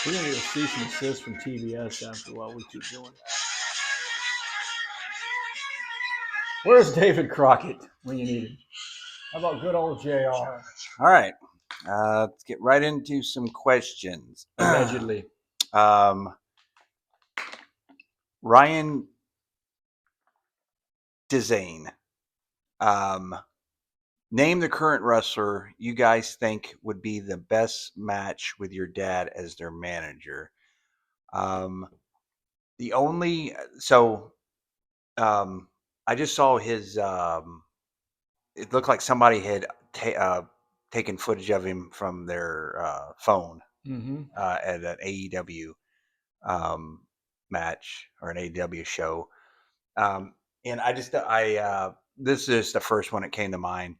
We're going to get a cease and desist from TBS after a while. We keep going. Where's David Crockett when you need him? How about good old JR? All right. Let's get right into some questions. Allegedly. Ryan Dezane. Name the current wrestler you guys think would be the best match with your dad as their manager. The only I just saw his. It looked like somebody had taken footage of him from their phone at an AEW match or an AEW show, and this is the first one that came to mind.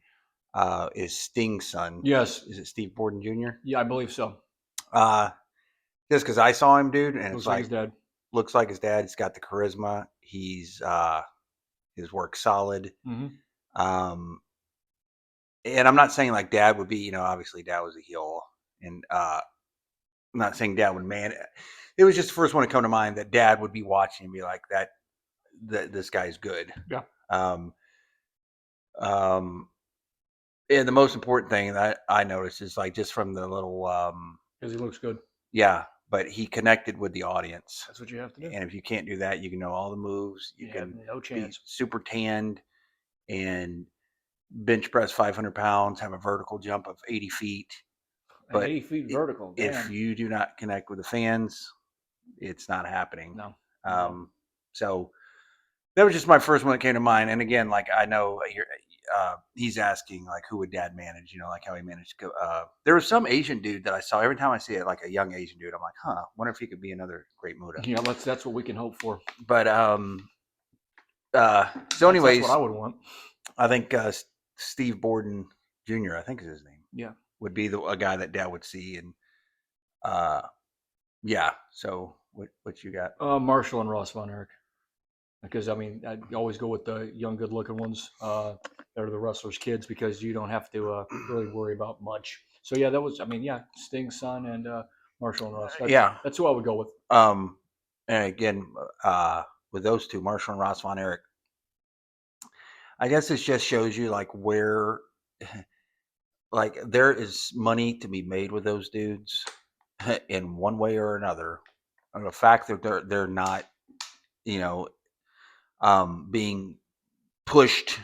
Is Sting's son? Yes. Is it Steve Borden Jr.? Yeah, I believe so. Just because I saw him, dude, and looks it's like his dad. Looks like his dad. He's got the charisma. He's his work solid. And I'm not saying like dad would be, obviously dad was a heel, and I'm not saying dad would man. It was just the first one to come to mind that dad would be watching and be like that this guy's good. Yeah. And the most important thing that I noticed is like just from the little because he looks good. Yeah, but he connected with the audience. That's what you have to do. And if you can't do that, you can know all the moves. You can have no chance. Be super tanned and bench press 500 pounds, have a vertical jump of 80 feet. But 80 feet vertical. If you do not connect with the fans, it's not happening. No. So that was just my first one that came to mind. And again, like I know he's asking like who would dad manage, like how he managed to go. There was some Asian dude that I saw every time I see it, like a young Asian dude. I'm like, wonder if he could be another Great Muta. Yeah, that's what we can hope for. But so anyways, that's what I would want. I think Steve Borden Jr. I think is his name. Yeah, would be a guy that dad would see, and yeah. So what you got? Marshall and Ross Von Erich. Because, I mean, I always go with the young, good-looking ones that are the wrestlers' kids because you don't have to really worry about much. So, yeah, that was, Sting's son and Marshall and Ross. That's who I would go with. And again, with those two, Marshall and Ross Von Erich, I guess this just shows you, like, where, like, there is money to be made with those dudes in one way or another. And the fact that they're not, being pushed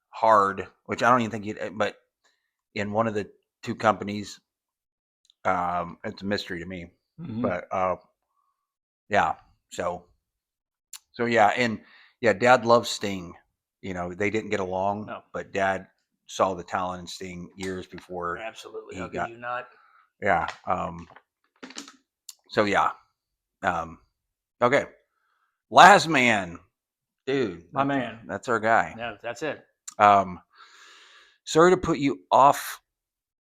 hard, which I don't even think but in one of the two companies, it's a mystery to me. But yeah, so yeah, and yeah, dad loves Sting. They didn't get along, but dad saw the talent in Sting years before. Absolutely, how could you not? Yeah. So yeah. Okay. Last man. Dude, my man. That's our guy. Yeah, that's it. Sorry to put you off,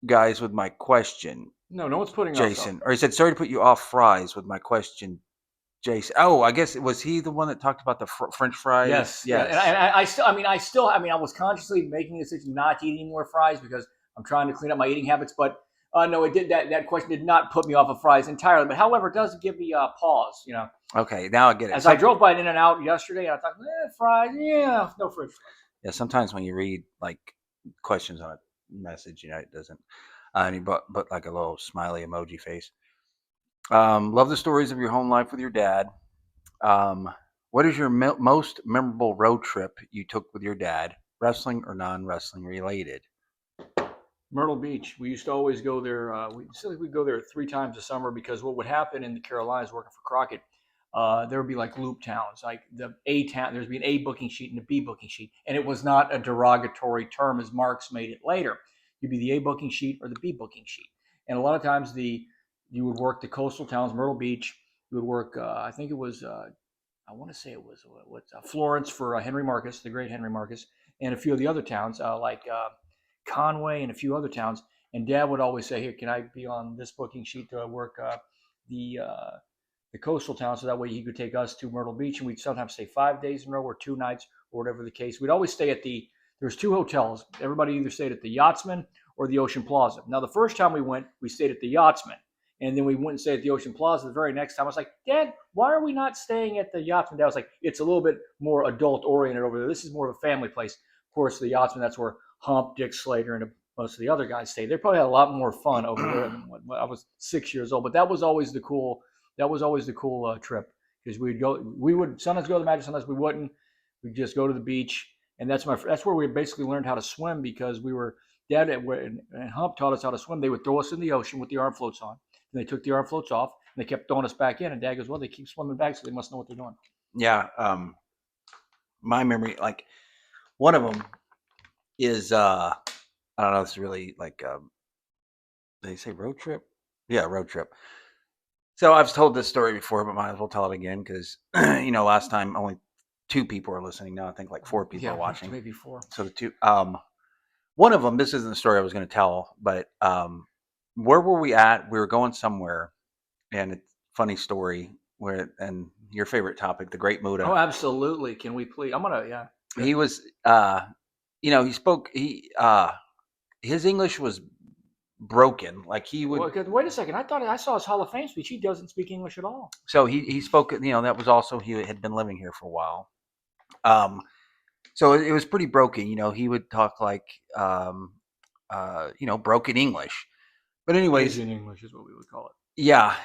guys, with my question. No one's putting Jason. Off. Or he said, sorry to put you off, fries, with my question, Jason. Oh, I guess was he the one that talked about the French fries? Yes. Yeah. And I was consciously making a decision not to eat any more fries because I'm trying to clean up my eating habits. But no, it did. That question did not put me off of fries entirely. But however, it does give me a pause. Okay, now I get it. As I drove by an In-N-Out yesterday, and I thought, fries, yeah, no French fries. Yeah, sometimes when you read like questions on a message, it doesn't. And he put like a little smiley emoji face. Love the stories of your home life with your dad. What is your most memorable road trip you took with your dad, wrestling or non-wrestling related? Myrtle Beach. We used to always go there. We'd go there 3 times a summer because what would happen in the Carolinas working for Crockett, there would be like loop towns, like the A town. There'd be an A booking sheet and a B booking sheet, and it was not a derogatory term as Marks made it later. You'd be the A booking sheet or the B booking sheet, and a lot of times you would work the coastal towns, Myrtle Beach. You would work. I think it was. I want to say it was Florence for Henry Marcus, the great Henry Marcus, and a few of the other towns like Conway and a few other towns. And Dad would always say, "Here, can I be on this booking sheet to work the coastal town, so that way he could take us to Myrtle Beach." And we'd sometimes stay 5 days in a row or 2 nights or whatever the case. We'd always stay at there's 2 hotels. Everybody either stayed at the Yachtsman or the Ocean Plaza. Now, the first time we went, we stayed at the Yachtsman. And then we went and stayed at the Ocean Plaza the very next time. I was like, Dad, why are we not staying at the Yachtsman? Dad was like, it's a little bit more adult oriented over there. This is more of a family place. Of course, the Yachtsman, that's where Hump, Dick Slater, and most of the other guys stayed. They probably had a lot more fun over there than when I was 6 years old. But that was always the cool. That was always the cool trip because we would sometimes go to the Magic, sometimes we wouldn't. We'd just go to the beach, and that's where we basically learned how to swim because Dad and Hump taught us how to swim. They would throw us in the ocean with the arm floats on. And they took the arm floats off and they kept throwing us back in. And Dad goes, well, they keep swimming back, so they must know what they're doing. Yeah. My memory, like one of them is, I don't know, it's really like, they say road trip? Yeah, road trip. So I've told this story before, but might as well tell it again because, last time only 2 people are listening. Now I think like 4 people are watching. Maybe 4. So the 2, one of them, this isn't the story I was going to tell, but where were we at? We were going somewhere, and it's a funny story and your favorite topic, the Great Muda. Oh, absolutely. Can we please? Yeah. He was, he spoke, his English was broken. Like he would. Well, wait a second. I thought I saw his Hall of Fame speech. He doesn't speak English at all. So he spoke, that was also, he had been living here for a while. So it was pretty broken. He would talk like, broken English. But anyways, Asian English is what we would call it. Yeah,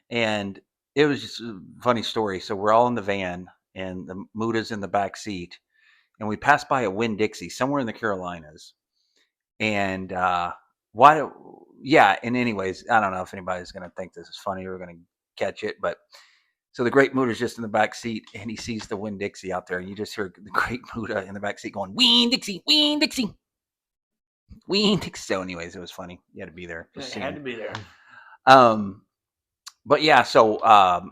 and it was just a funny story. So we're all in the van, and the Muda's in the back seat, and we passed by a Winn-Dixie somewhere in the Carolinas. And and anyways, I don't know if anybody's going to think this is funny or going to catch it, but so the Great Muda's just in the back seat, and he sees the Winn-Dixie out there, and you just hear the Great Muda in the back seat going, Winn-Dixie, Winn-Dixie. So anyways, it was funny. You had to be there. It had to be there. But yeah, so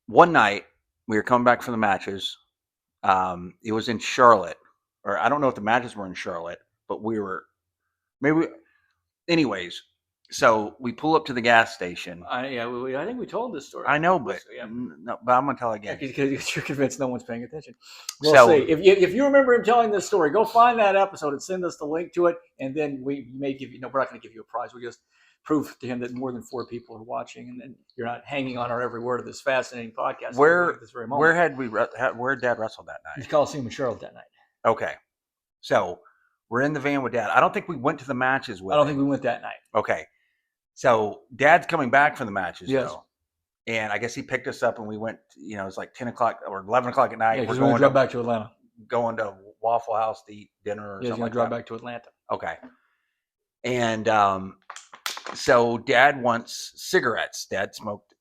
one night we were coming back from the matches. It was in Charlotte, or I don't know if the matches were in Charlotte, but anyways. So we pull up to the gas station. I think we told this story. I know, but no, but I'm gonna tell it again because you're convinced no one's paying attention. We'll see. If you remember him telling this story, go find that episode and send us the link to it, and then we may give you. No, we're not going to give you a prize. We just prove to him that more than 4 people are watching, and then you're not hanging on our every word of this fascinating podcast. Where Dad wrestled that night? The Coliseum in Charlotte that night. Okay, so we're in the van with Dad. I don't think we went to the matches with. I don't think we went that night. Okay. So Dad's coming back from the matches, yes. Though. And I guess he picked us up and we went, it's like 10 o'clock or 11 o'clock at night. Yeah, we're going to drive back to Atlanta. Going to Waffle House to eat dinner or something like that. Drive back to Atlanta. Okay. And so Dad wants cigarettes. Dad smoked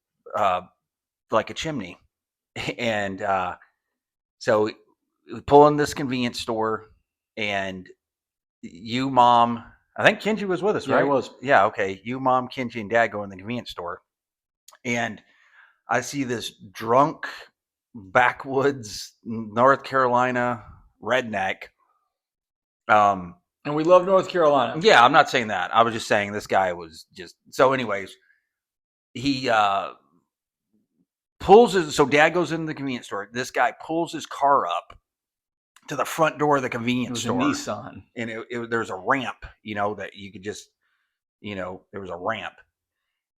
like a chimney. And so we pull in this convenience store and you, Mom... I think Kenji was with us, right? Yeah, he was. Yeah, okay. You, Mom, Kenji, and Dad go in the convenience store. And I see this drunk, backwoods, North Carolina redneck. And we love North Carolina. Yeah, I'm not saying that. I was just saying this guy was just... So anyways, he so Dad goes into the convenience store. This guy pulls his car up to the front door of the convenience store. It was a Nissan. And there's a ramp, that you could just, there was a ramp.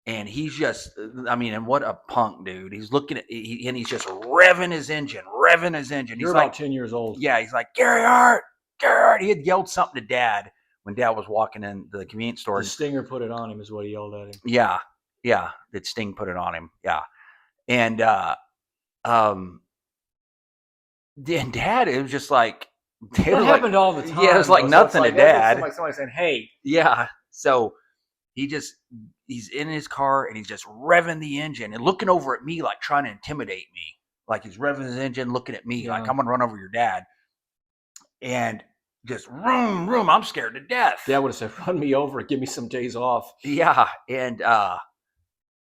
And he's just, and what a punk, dude. He's looking at, and he's just revving his engine. You're about 10 years old. Yeah, he's like, Gary Hart. He had yelled something to Dad when Dad was walking in the convenience store. The Stinger put it on him is what he yelled at him. Yeah. Did Sting put it on him? Yeah. And, and Dad, it was just like... That happened all the time. Yeah, it was like nothing to Dad. Like somebody saying, hey. Yeah. So he's in his car and he's just revving the engine and looking over at me like trying to intimidate me. Like he's revving his engine, looking at me like I'm going to run over your dad. And just room, I'm scared to death. Dad would have said, run me over, give me some days off. Yeah. And I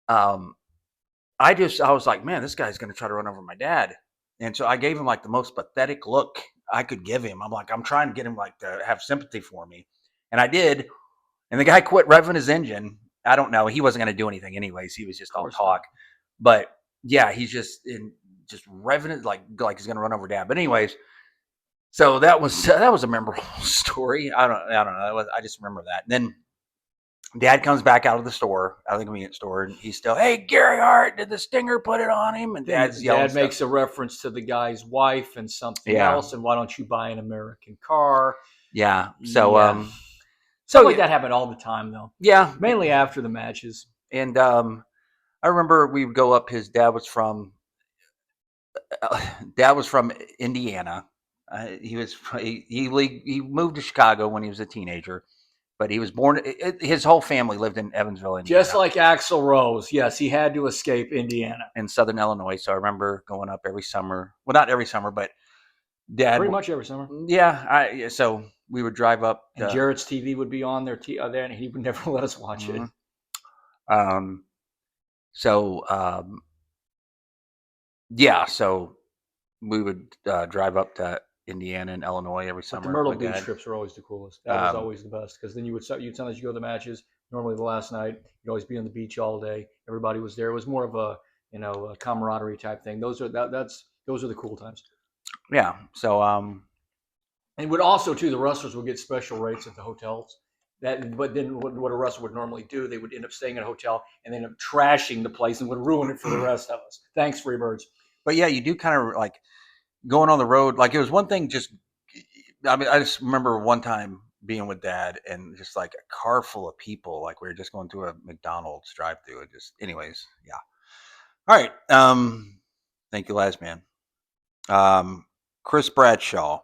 was like, man, this guy's going to try to run over my dad. And so I gave him like the most pathetic look I could give him. I'm like, I'm trying to get him like to have sympathy for me. And I did. And the guy quit revving his engine. I don't know. He wasn't going to do anything anyways. He was just all talk. But yeah, he's just revving it like he's going to run over Dad. But anyways, so that was a memorable story. I don't know. I just remember that. And then Dad comes back out of the store, out of the convenience store, and he's still, "Hey, Gary Hart, did the Stinger put it on him?" And Dad's yelling Dad stuff. makes a reference to the guy's wife and something Yeah. else, and why don't you buy an American car? Yeah. So, Yeah. Stuff like that happened all the time, though. Yeah. Mainly after the matches. And I remember we would go up. His dad was from Indiana. He moved to Chicago when he was a teenager, but he was born. His whole family lived in Evansville, Indiana, Just like Axl Rose. Yes, he had to escape Indiana. in Southern Illinois. So I remember going up every summer. Well, not every summer, but Dad. Pretty much every summer. Yeah. So we would drive up. And Jarrett's TV would be on there, and he would never let us watch it. Yeah. So we would drive up to Indiana and Illinois every summer. But the Myrtle Beach trips were always the coolest. That was always the best, because then you'd sometimes you go to the matches. Normally the last night, you'd always be on the beach all day. Everybody was there. It was more of a a camaraderie type thing. Those are the cool times. Yeah. So and would also too, the wrestlers would get special rates at the hotels. But then what a wrestler would normally do, they would end up staying at a hotel and then end up trashing the place and would ruin it for the rest of us. Thanks, Freebirds. But yeah, you do kind of like going on the road. Like, it was one thing just, I mean, I just remember one time being with Dad and just like a car full of people. Like, we were just going through a McDonald's drive through. It just, anyways, yeah. All right. Thank you, last man. Chris Bradshaw.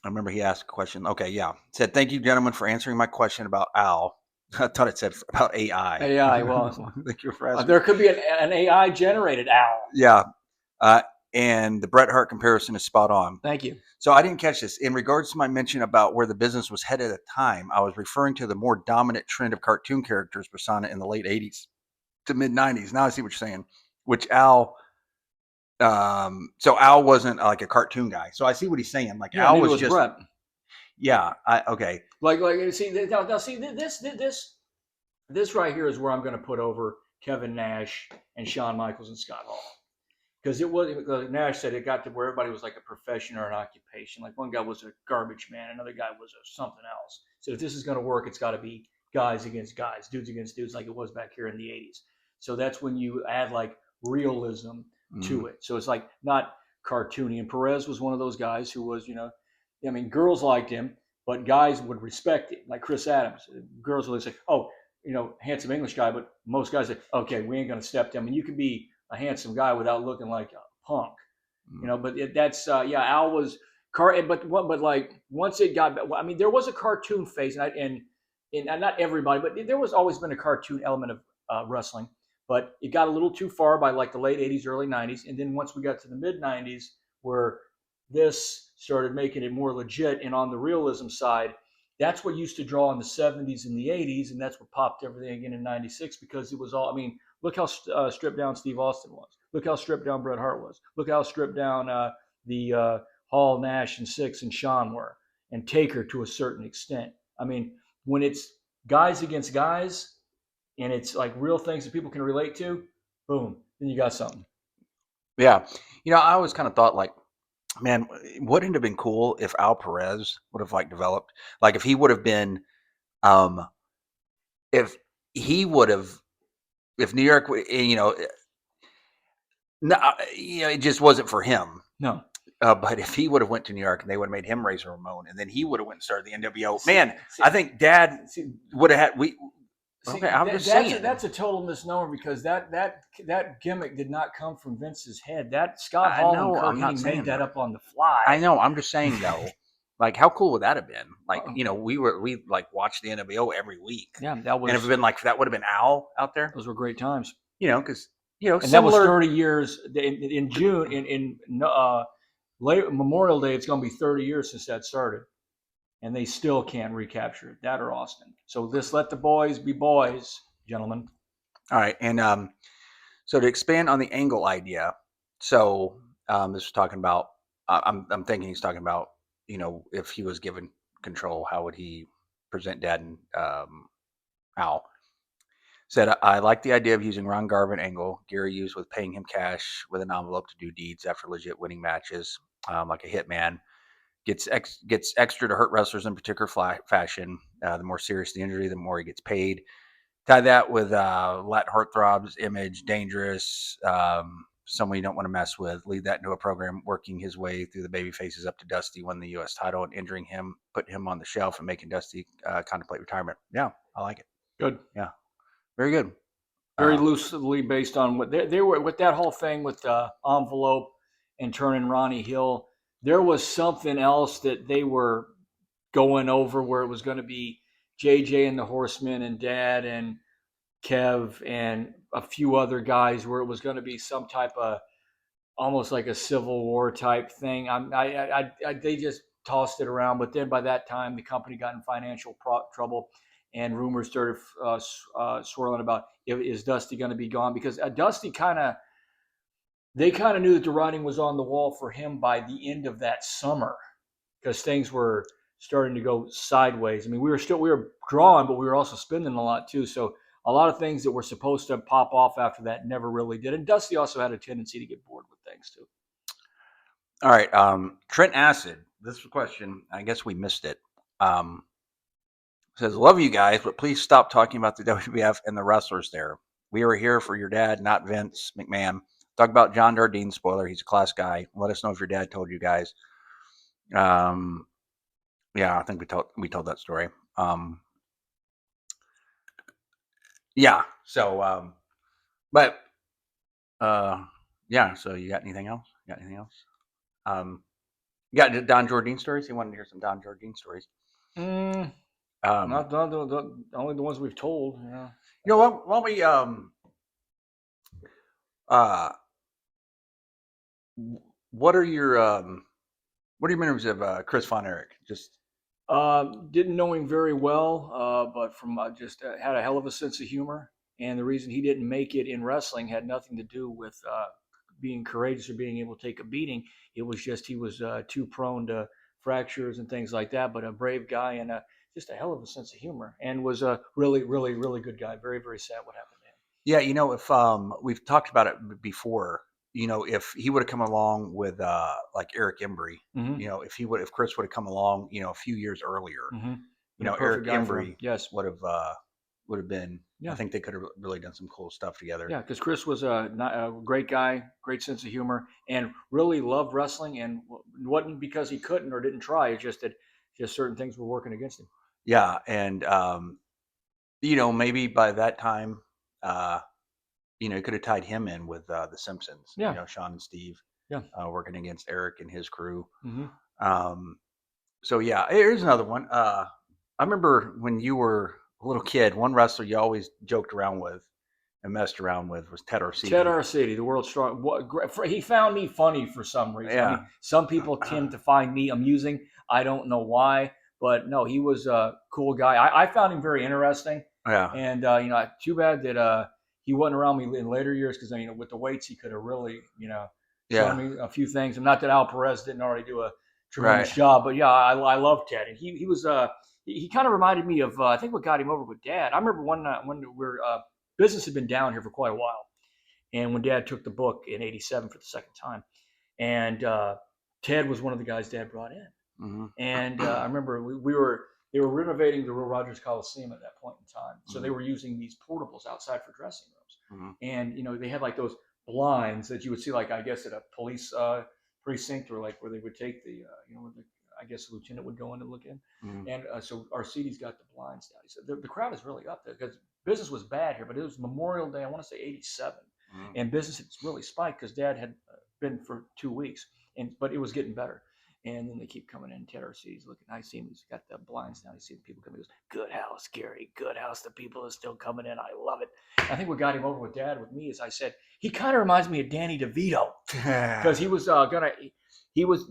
I remember he asked a question. Okay, yeah. Said, "Thank you, gentlemen, for answering my question about Al." I thought it said about AI. AI. Well, thank you for asking. There could be an AI generated Al. Yeah. And the Bret Hart comparison is spot on. Thank you. So I didn't catch this. In regards to my mention about where the business was headed at the time, I was referring to the more dominant trend of cartoon characters persona in the late 80s to mid 90s. Now I see what you're saying. Which Al, so Al wasn't like a cartoon guy. So I see what he's saying. Like, Al was just Bret. Yeah. Okay. Like see now see this right here is where I'm going to put over Kevin Nash and Shawn Michaels and Scott Hall. Because Nash said it got to where everybody was like a profession or an occupation. Like, one guy was a garbage man, another guy was something else. So if this is going to work, it's got to be guys against guys, dudes against dudes, like it was back here in the 80s. So that's when you add like realism to it. So it's like not cartoony. And Perez was one of those guys who was, I mean, girls liked him, but guys would respect him. Like Chris Adams, girls would say, "Oh, handsome English guy," but most guys say, "Okay, we ain't going to step to him." And you can be a handsome guy without looking like a punk, But Al was but like once it got, I mean, there was a cartoon phase, and not everybody, but there was always been a cartoon element of wrestling, but it got a little too far by like the late 80s, early 90s, and then once we got to the mid 90s, where this started making it more legit, and on the realism side, that's what used to draw in the 70s and the 80s, and that's what popped everything again in 96, because it was all, I mean, look how stripped down Steve Austin was. Look how stripped down Bret Hart was. Look how stripped down the Hall, Nash, and Six and Shawn were, and Taker to a certain extent. I mean, when it's guys against guys, and it's like real things that people can relate to, boom, then you got something. Yeah. I always kind of thought, like, man, wouldn't it have been cool if Al Perez would have like developed, like if he would have been, if New York, it just wasn't for him. No. But if he would have went to New York and they would have made him Razor Ramon, and then he would have went and started the NWO, I think Dad would have had. I'm just saying that's a total misnomer, because that gimmick did not come from Vince's head. That Scott Hall and Kurt Hennig made that up on the fly. I know. I'm just saying though, like, how cool would that have been? Like, we like watched the NWO every week. Yeah, that was. And if it been like that, would have been Al out there. Those were great times. Because and that was 30 years in June in late Memorial Day. It's going to be 30 years since that started, and they still can't recapture it. That or Austin. So let the boys be boys, gentlemen. All right, and so to expand on the angle idea, so this was talking about. I'm thinking he's talking about, if he was given control, how would he present Dad and Al? Said, "I like the idea of using Ron Garvin angle Gary used with paying him cash with an envelope to do deeds after legit winning matches, like a hitman. gets extra to hurt wrestlers in particular fashion. The more serious the injury, the more he gets paid. Tie that with Latin Heartthrob's image, dangerous, someone you don't want to mess with. Lead that into a program working his way through the baby faces up to Dusty, win the U.S. title, and injuring him, putting him on the shelf, and making Dusty contemplate retirement. Yeah, I like it. Good. Yeah, very good. Very loosely based on what they were with that whole thing with Envelope and turning Ronnie Hill. There was something else that they were going over where it was going to be JJ and the Horsemen and Dad and Kev and a few other guys where it was going to be some type of almost like a Civil War type thing. They just tossed it around, but then by that time the company got in financial trouble, and rumors started swirling about is Dusty going to be gone, because Dusty they kind of knew that the writing was on the wall for him by the end of that summer, because things were starting to go sideways. I mean, we were drawing, but we were also spending a lot too. So a lot of things that were supposed to pop off after that never really did. And Dusty also had a tendency to get bored with things too. All right. Trent Acid, this question, I guess we missed it. Says, love you guys, but please stop talking about the WWF and the wrestlers there. We are here for your dad, not Vince McMahon. Talk about John Dardine, spoiler. He's a class guy. Let us know if your dad told you guys. Yeah, I think we told that story. Yeah. So, yeah. So you got anything else? You got Don Jardine stories? You wanted to hear some Don Jardine stories? Not only the ones we've told. Yeah. You know what? Why don't we what are your memories of Chris Von Erich? Just didn't know him very well, but from just had a hell of a sense of humor. And the reason he didn't make it in wrestling had nothing to do with being courageous or being able to take a beating. It was just he was too prone to fractures and things like that. But a brave guy and just a hell of a sense of humor, and was a really, really, really good guy. Very, very sad what happened to him. Yeah, if we've talked about it before, if he would have come along with like Eric Embry, if Chris would have come along, a few years earlier, Eric Embry, yes, would have been. Yeah. I think they could have really done some cool stuff together. Yeah, because Chris was a great guy, great sense of humor, and really loved wrestling. And it wasn't because he couldn't or didn't try. It's just that certain things were working against him. Yeah, and maybe by that time, you could have tied him in with the Simpsons. Yeah, Sean and Steve. Yeah, working against Eric and his crew. Mm-hmm. So yeah, here's another one. I remember when you were a little kid, one wrestler you always joked around with and messed around with was Ted Arcidi. Ted Arcidi, the world's strong. He found me funny for some reason. Yeah. I mean, some people tend to find me amusing. I don't know why, but no, he was a cool guy. I found him very interesting. Yeah. And too bad that he wasn't around me in later years, because with the weights he could have really shown me a few things. And not that Al Perez didn't already do a tremendous job, but yeah, I love Ted, and he was he kind of reminded me of I think what got him over with Dad. I remember when we're business had been down here for quite a while, and when Dad took the book in '87 for the second time, and Ted was one of the guys Dad brought in. Mm-hmm. And I remember they were renovating the Will Rogers Coliseum at that point in time, so Mm-hmm. they were using these portables outside for dressing rooms. Mm-hmm. And they had like those blinds that you would see, like I guess at a police precinct, or like where they would take the I guess the lieutenant would go in and look in. Mm-hmm. And so Arcidi's got the blinds down. He said the crowd is really up there because business was bad here, but it was Memorial Day, I want to say '87, Mm-hmm. and business had really spiked because Dad had been for 2 weeks, but it was getting better. And then they keep coming in. Ted Arcidi's looking. I see him. He's got the blinds down. He sees the people coming. He goes, "Good house, Gary. Good house. The people are still coming in. I love it." I think what got him over with Dad, with me, is I said he kind of reminds me of Danny DeVito, because he was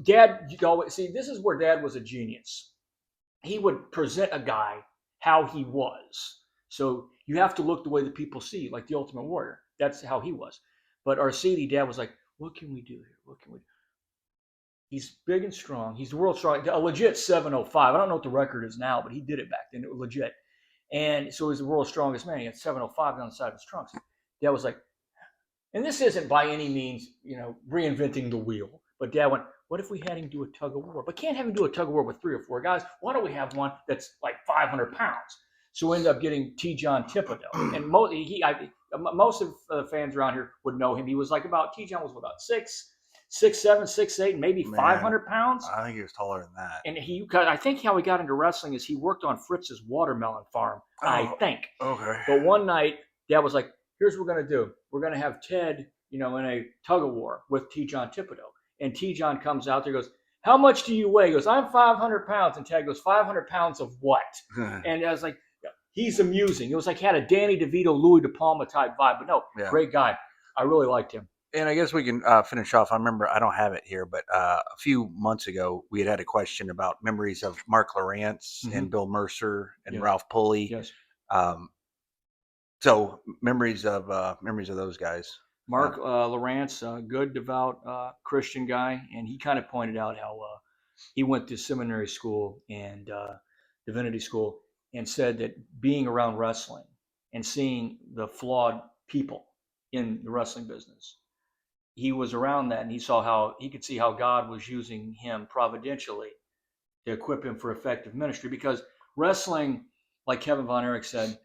Dad. You always see, this is where Dad was a genius. He would present a guy how he was. So you have to look the way the people see you, like the Ultimate Warrior. That's how he was. But Arcidi, Dad was like, "What can we do here? What can we do?" He's big and strong. He's the world's strong, a legit 705. I don't know what the record is now, but he did it back then. It was legit. And so he's the world's strongest man. He had 705 down the side of his trunks. Dad was like, and this isn't by any means, reinventing the wheel, but Dad went, what if we had him do a tug of war? But can't have him do a tug of war with 3 or 4 guys. Why don't we have one that's like 500 pounds? So we ended up getting T. John Thibodeau. And most of the fans around here would know him. He was like T. John was about 6'7", 6'8", maybe 500 pounds. I think he was taller than that. And I think how he got into wrestling is he worked on Fritz's watermelon farm, I think. Okay. But one night, Dad was like, here's what we're going to do. We're going to have Ted, in a tug of war with T. John Thibodeau. And T. John comes out there and goes, how much do you weigh? He goes, I'm 500 pounds. And Ted goes, 500 pounds of what? And I was like, he's amusing. It was like he had a Danny DeVito, Louis De Palma type vibe. But no, Great guy. I really liked him. And I guess we can finish off. I remember, I don't have it here, but a few months ago, we had a question about memories of Mark Lawrence and Bill Mercer and Ralph Pulley. Yes. So memories of those guys. Mark Lawrence, good, devout Christian guy, and he kind of pointed out how he went to seminary school and divinity school, and said that being around wrestling and seeing the flawed people in the wrestling business, he was around that, and he could see how God was using him providentially to equip him for effective ministry. Because wrestling, like Kevin Von Erich said,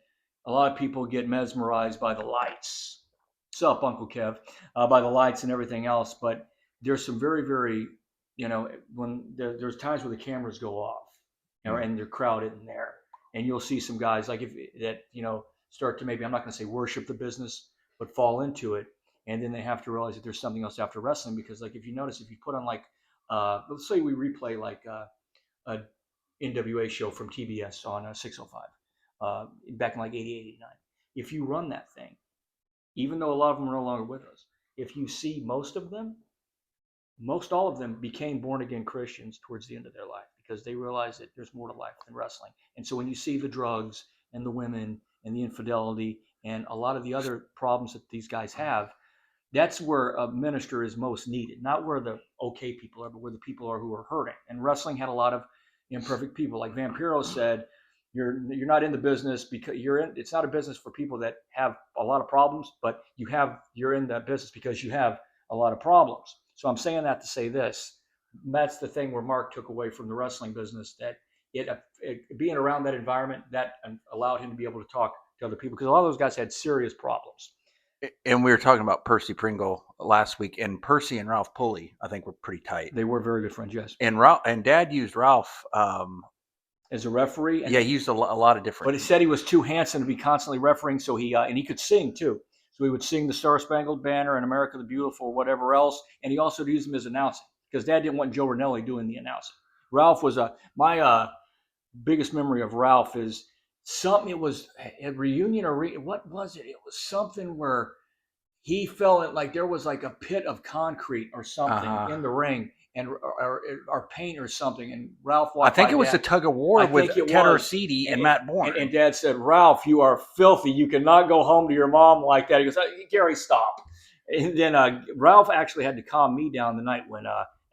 a lot of people get mesmerized by the lights. What's up, Uncle Kev? By the lights and everything else. But there's some very, very, when there's times where the cameras go off, and they're crowded in there, and you'll see some guys like start to maybe, I'm not going to say worship the business, but fall into it, and then they have to realize that there's something else after wrestling. Because like if you notice, if you put on like, let's say we replay like a NWA show from TBS on 605 back in like 88, 89. If you run that thing, even though a lot of them are no longer with us, if you see most all of them became born-again Christians towards the end of their life, because they realized that there's more to life than wrestling. And so when you see the drugs and the women and the infidelity and a lot of the other problems that these guys have, that's where a minister is most needed. Not where the okay people are, but where the people are who are hurting. And wrestling had a lot of imperfect people. Like Vampiro said, you're not in the business because it's not a business for people that have a lot of problems, but you're in that business because you have a lot of problems. So I'm saying that to say this. That's the thing where Mark took away from the wrestling business, that being around that environment, that allowed him to be able to talk to other people, because a lot of those guys had serious problems. And we were talking about Percy Pringle last week, and Percy and Ralph Pulley, I think, were pretty tight. They were very good friends, yes. And Dad used Ralph as a referee. And he used a lot of different. But he said he was too handsome to be constantly refereeing, so and he could sing too. So he would sing the Star Spangled Banner and America the Beautiful or whatever else, and he also used him as announcing, because Dad didn't want Joe Ranelli doing the announcing. Ralph was my biggest memory of Ralph is something. It was a reunion or what was it? It was something where he felt like there was like a pit of concrete or something in the ring, and or paint or something. And Ralph walked. I think it was a tug of war with Ted Orsini and Matt Bourne. And Dad said, "Ralph, you are filthy. You cannot go home to your mom like that." He goes, "Gary, stop." And then Ralph actually had to calm me down the night when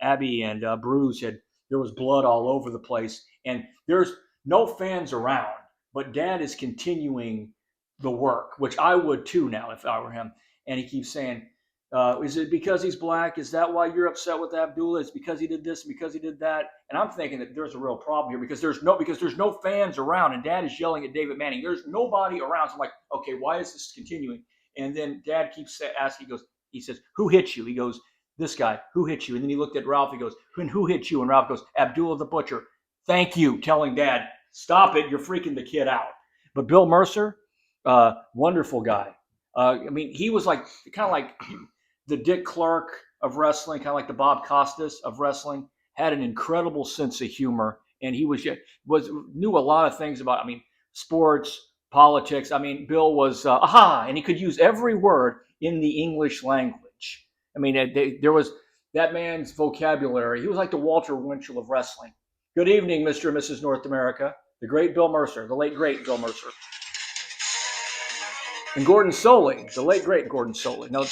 Abby and Bruce there was blood all over the place, and there's no fans around, but Dad is continuing the work, which I would too now if I were him. And he keeps saying, is it because he's black? Is that why you're upset with Abdullah? It's because he did this, because he did that. And I'm thinking that there's a real problem here because there's no fans around, and Dad is yelling at David Manning. There's nobody around. So I'm like, okay, why is this continuing? And then Dad keeps asking, he says, who hit you? He goes, this guy. Who hit you? And then he looked at Ralph. He goes, who hit you? And Ralph goes, Abdullah the Butcher. Thank you, telling Dad, stop it. You're freaking the kid out. But Bill Mercer, wonderful guy. He was kind of like the Dick Clark of wrestling, kind of like the Bob Costas of wrestling. Had an incredible sense of humor, and he knew a lot of things about, sports, politics. Bill was and he could use every word in the English language. There was that man's vocabulary. He was like the Walter Winchell of wrestling. Good evening, Mr. and Mrs. North America. The great Bill Mercer, the late great Bill Mercer. And Gordon Soley, the late great Gordon Soley. Now,